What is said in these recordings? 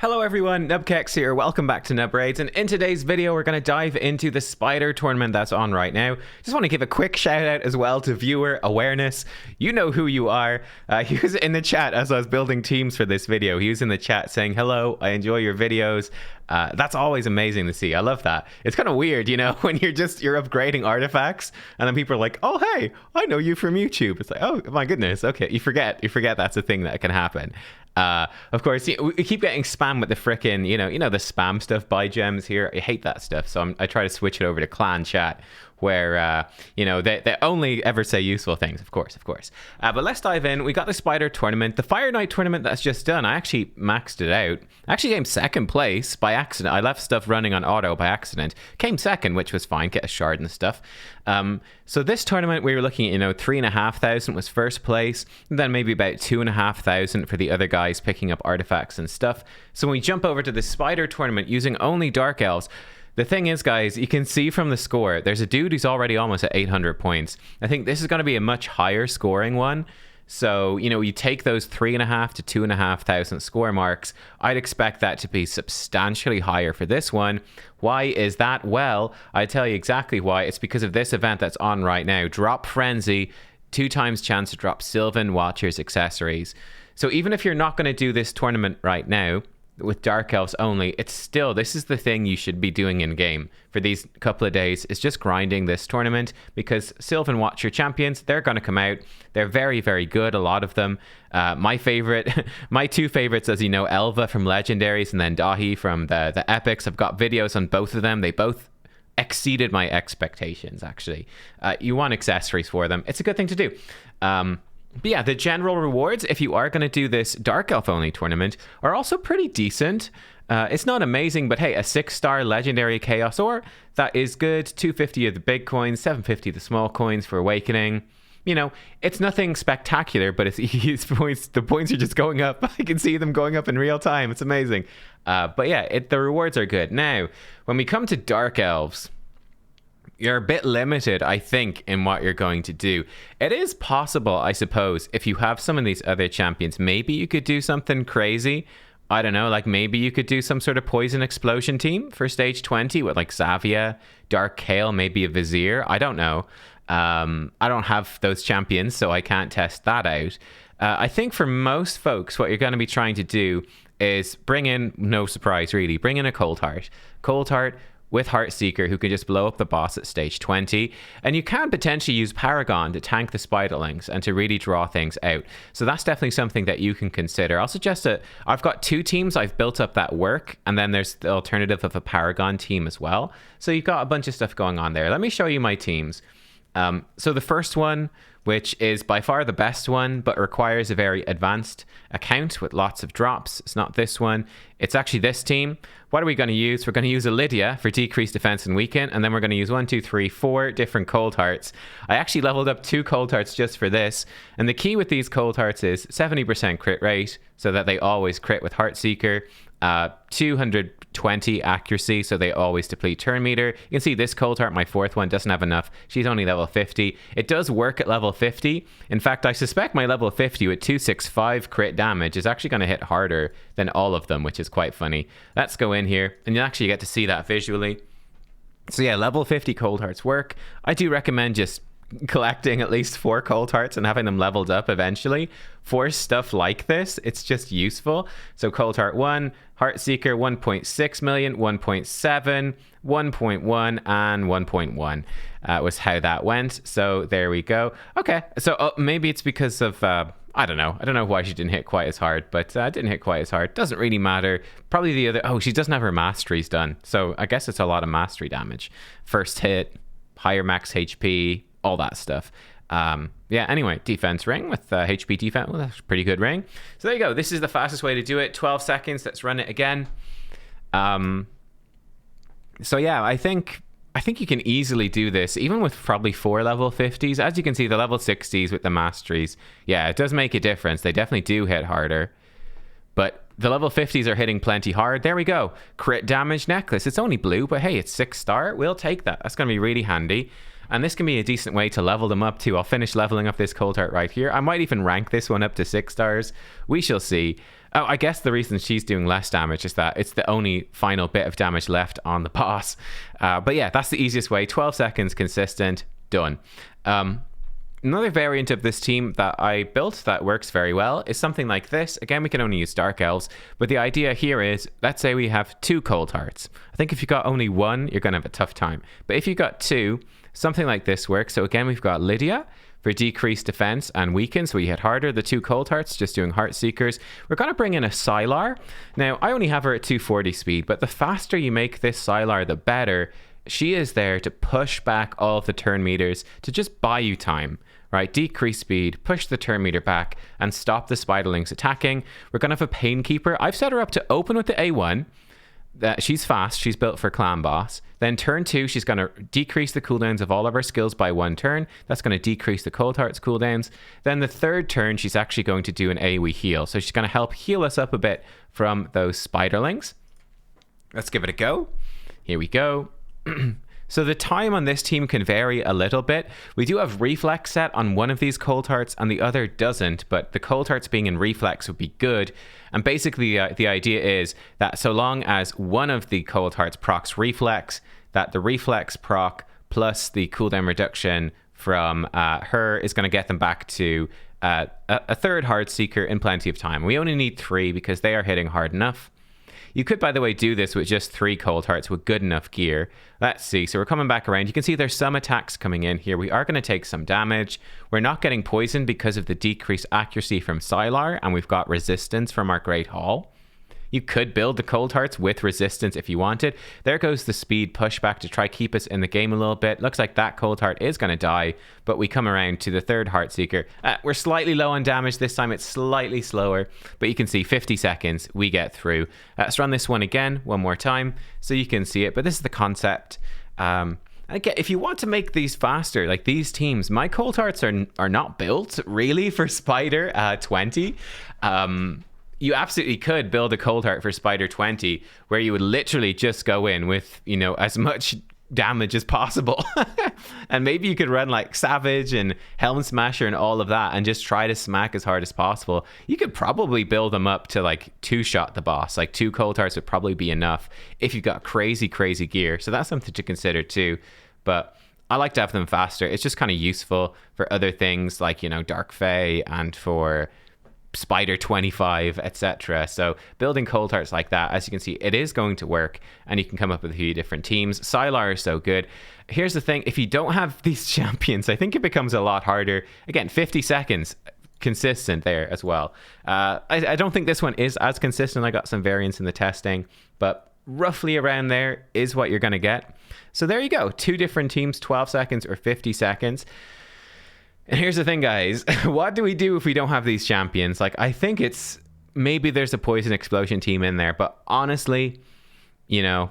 Hello everyone, nubkeks here, welcome back to Nub Raids, and in today's video we're going to dive into the spider tournament that's on right now. Just want to give a quick shout out as well to viewer awareness. You know who you are. He was in the chat as I was building teams for this video. He was in the chat saying, hello, I enjoy your videos. That's always amazing to see. I love that. It's kind of weird, you know, when you're upgrading artifacts and then people are like, oh, hey, I know you from YouTube. It's like, oh my goodness. Okay. You forget that's a thing that can happen. Of course, we keep getting spam with the frickin', you know, the spam stuff, buy gems here. I hate that stuff. So I try to switch it over to clan chat where, you know, they only ever say useful things, of course. But let's dive in. We got the spider tournament, the Fire Knight tournament that's just done. I actually maxed it out. I actually came second place by accident. I left stuff running on auto by accident. Came second, which was fine, get a shard and stuff. So this tournament, we were looking at, you know, 3,500 was first place, and then maybe about 2,500 for the other guys picking up artifacts and stuff. So when we jump over to the spider tournament using only Dark Elves, the thing is, guys, you can see from the score, there's a dude who's already almost at 800 points. I think this is going to be a much higher scoring one. So, you know, you take those 3,500 to 2,500 score marks, I'd expect that to be substantially higher for this one. Why is that? Well, I tell you exactly why. It's because of this event that's on right now. Drop Frenzy, 2 times chance to drop Sylvan Watcher's accessories. So even if you're not going to do this tournament right now, with Dark Elves only, it's still, this is the thing you should be doing in game for these couple of days, is just grinding this tournament, because Sylvan Watcher champions, they're going to come out. They're very, very good, a lot of them. My favorite, my 2 favorites, as you know, Elva from Legendaries and then Dahi from the Epics. I've got videos on both of them. They both exceeded my expectations, actually. You want accessories for them. It's a good thing to do. But yeah, the general rewards, if you are going to do this Dark Elf only tournament, are also pretty decent. It's not amazing, but hey, a 6-star legendary Chaos Ore, that is good. 250 of the big coins, 750 of the small coins for Awakening. You know, it's nothing spectacular, but the points are just going up. I can see them going up in real time. It's amazing. But yeah, the rewards are good. Now, when we come to Dark Elves, you're a bit limited, I think, in what you're going to do. It is possible, I suppose, if you have some of these other champions, maybe you could do something crazy. I don't know, like maybe you could do some sort of poison explosion team for stage 20 with like Xavia, Dark Kale, maybe a Vizier. I don't know. I don't have those champions, so I can't test that out. I think for most folks, what you're going to be trying to do is bring in, no surprise really, bring in a Cold Heart. Cold Heart with Heartseeker, who can just blow up the boss at stage 20. And you can potentially use Paragon to tank the Spiderlings and to really draw things out. So that's definitely something that you can consider. I'll suggest that I've got 2 teams I've built up that work, and then there's the alternative of a Paragon team as well. So you've got a bunch of stuff going on there. Let me show you my teams. So the first one, which is by far the best one, but requires a very advanced account with lots of drops. It's not this one. It's actually this team. What are we going to use? We're going to use a Lydia for decreased defense and weaken, and then we're going to use 4 different Cold Hearts. I actually leveled up 2 Cold Hearts just for this, and the key with these Cold Hearts is 70% crit rate, so that they always crit with Heartseeker, 220 accuracy, so they always deplete turn meter. You can see this Cold Heart, my 4th one, doesn't have enough. She's only level 50. It does work at level 50. In fact, I suspect my level 50 with 265 crit damage is actually going to hit harder than all of them, which is quite funny. Let's go in here, and you actually get to see that visually. So yeah, level 50 Cold Hearts work. I do recommend just collecting at least 4 Cold Hearts and having them leveled up eventually. For stuff like this, it's just useful. So Cold Heart 1, Heartseeker 1.6 million, 1.7, 1.1, and 1.1 was how that went. So there we go. Okay, so maybe it's because of... I don't know why she didn't hit quite as hard, but didn't hit quite as hard. Doesn't really matter. Probably the other... Oh, she doesn't have her masteries done. So I guess it's a lot of mastery damage. First hit, higher max HP, all that stuff. Yeah, anyway, defense ring with HP defense. Well, that's a pretty good ring. So there you go. This is the fastest way to do it. 12 seconds. Let's run it again. So yeah, I think you can easily do this, even with probably 4 level 50s. As you can see, the level 60s with the masteries, yeah, it does make a difference. They definitely do hit harder. But the level 50s are hitting plenty hard. There we go. Crit damage necklace. It's only blue, but hey, it's 6-star. We'll take that. That's going to be really handy. And this can be a decent way to level them up too. I'll finish leveling up this Cold Heart right here. I might even rank this one up to 6 stars. We shall see. Oh, I guess the reason she's doing less damage is that it's the only final bit of damage left on the boss. But yeah, that's the easiest way. 12 seconds, consistent, done. Another variant of this team that I built that works very well is something like this. Again, we can only use Dark Elves, but the idea here is, let's say we have 2 Cold Hearts. I think if you got only 1, you're going to have a tough time. But if you got 2, something like this works. So again, we've got Lydia for decreased defense and weaken, so we hit harder. The 2 Cold Hearts, just doing Heart Seekers. We're going to bring in a Sylar. Now, I only have her at 240 speed, but the faster you make this Sylar, the better. She is there to push back all of the turn meters to just buy you time, right? Decrease speed, push the turn meter back, and stop the Spiderlings attacking. We're going to have a Pain Keeper. I've set her up to open with the A1. She's fast. She's built for Clan Boss. Then turn 2, she's going to decrease the cooldowns of all of her skills by 1 turn. That's going to decrease the Cold Hearts cooldowns. Then the 3rd turn, she's actually going to do an AoE heal. So she's going to help heal us up a bit from those Spiderlings. Let's give it a go. Here we go. So the time on this team can vary a little bit. We do have Reflex set on one of these Cold Hearts and the other doesn't, but the Cold Hearts being in Reflex would be good. And basically the idea is that so long as one of the Cold Hearts procs Reflex, that the Reflex proc plus the cooldown reduction from her is going to get them back to a 3rd Heart Seeker in plenty of time. We only need 3 because they are hitting hard enough. You could, by the way, do this with just 3 Cold Hearts with good enough gear. Let's see. So we're coming back around. You can see there's some attacks coming in here. We are going to take some damage. We're not getting poisoned because of the decreased accuracy from Sylar, and we've got resistance from our Great Hall. You could build the Cold Hearts with resistance if you wanted. There goes the speed pushback to try keep us in the game a little bit. Looks like that Cold Heart is going to die, but we come around to the 3rd Heart Seeker. We're slightly low on damage this time. It's slightly slower, but you can see 50 seconds, we get through. Let's run this one again, one more time, so you can see it. But this is the concept. Again, if you want to make these faster, like these teams, my Cold Hearts are not built really for Spider 20. You absolutely could build a Cold Heart for Spider 20 where you would literally just go in with, you know, as much damage as possible. And maybe you could run like Savage and Helm Smasher and all of that and just try to smack as hard as possible. You could probably build them up to like 2-shot the boss. Like 2 Cold Hearts would probably be enough if you've got crazy gear. So that's something to consider too. But I like to have them faster. It's just kind of useful for other things like, you know, Dark Fae and for Spider 25, etc. So building Cold Hearts like that, as you can see, it is going to work, and you can come up with a few different teams. Sylar is so good. Here's the thing, if you don't have these champions, I think it becomes a lot harder. Again, 50 seconds consistent there as well. I don't think this one is as consistent. I got some variance in the testing, but roughly around there is what you're going to get. So there you go, 2 different teams, 12 seconds or 50 seconds. And here's the thing, guys. What do we do if we don't have these champions? Like, I think it's... Maybe there's a Poison Explosion team in there. But honestly, you know,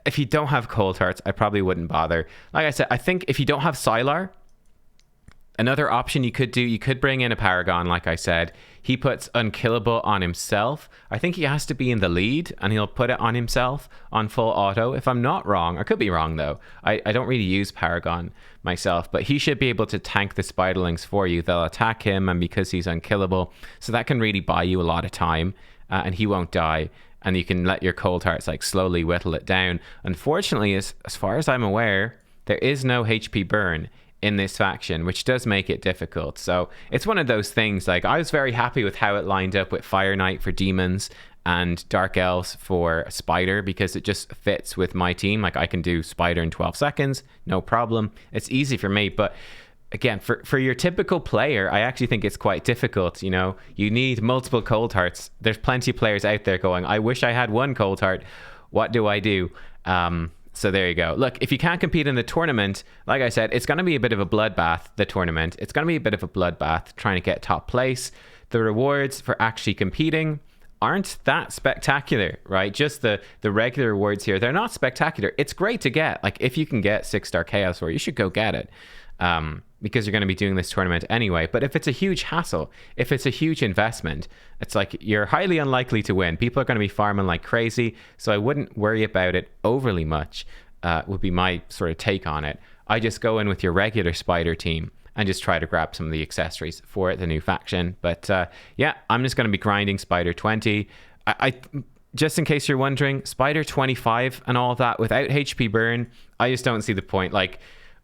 if you don't have Cold Hearts, I probably wouldn't bother. Like I said, I think if you don't have Sylar, another option you could do, you could bring in a Paragon, like I said. He puts Unkillable on himself. I think he has to be in the lead, and he'll put it on himself on full auto. If I'm not wrong, I could be wrong, though. I don't really use Paragon myself, but he should be able to tank the Spiderlings for you. They'll attack him, and because he's unkillable, so that can really buy you a lot of time, and he won't die. And you can let your Cold Hearts like slowly whittle it down. Unfortunately, as far as I'm aware, there is no HP burn in this faction, which does make it difficult. So it's one of those things, like I was very happy with how it lined up with Fire Knight for demons and Dark Elves for Spider, because it just fits with my team. Like I can do Spider in 12 seconds, no problem. It's easy for me. But again, for your typical player, I actually think it's quite difficult. You know, you need multiple Cold Hearts. There's plenty of players out there going, I wish I had one Cold Heart. What do I do? So there you go. Look, if you can't compete in the tournament, like I said, it's going to be a bit of a bloodbath, the tournament. It's going to be a bit of a bloodbath trying to get top place. The rewards for actually competing aren't that spectacular, right? Just the regular rewards here, they're not spectacular. It's great to get. Like if you can get 6-star Chaos War, you should go get it. Because you're going to be doing this tournament anyway. But if it's a huge hassle, if it's a huge investment, it's like you're highly unlikely to win. People are going to be farming like crazy, so I wouldn't worry about it overly much, would be my sort of take on it. I just go in with your regular Spider team and just try to grab some of the accessories for the new faction. But yeah, I'm just going to be grinding Spider 20. I just in case you're wondering, Spider 25 and all of that without HP burn, I just don't see the point. Like,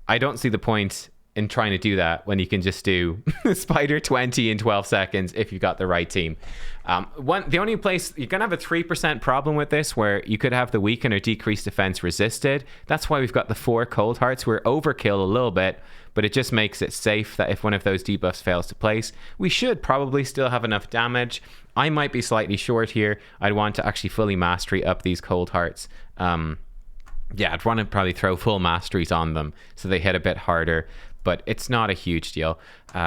I don't see the point in trying to do that when you can just do Spider 20 in 12 seconds if you've got the right team. The only place you're going to have a 3% problem with this where you could have the weaken or decreased defense resisted. That's why we've got the 4 cold hearts. We're overkill a little bit, but it just makes it safe that if one of those debuffs fails to place, we should probably still have enough damage. I might be slightly short here. I'd want to actually fully mastery up these cold hearts. Yeah, I'd want to probably throw full masteries on them so they hit a bit harder, but it's not a huge deal.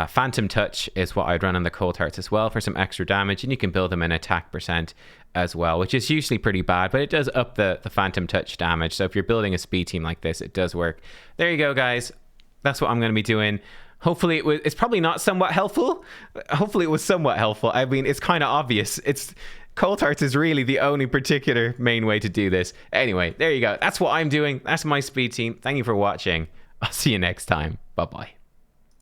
Phantom Touch is what I'd run on the cold hearts as well for some extra damage, and you can build them in attack percent as well, which is usually pretty bad, but it does up the Phantom Touch damage. So if you're building a speed team like this, it does work. There you go, guys. That's what I'm going to be doing. Hopefully it's probably not somewhat helpful. Hopefully it was somewhat helpful. I mean, it's kind of obvious. Cold Hearts is really the only particular main way to do this. Anyway, there you go. That's what I'm doing. That's my speed team. Thank you for watching. I'll see you next time. Bye-bye.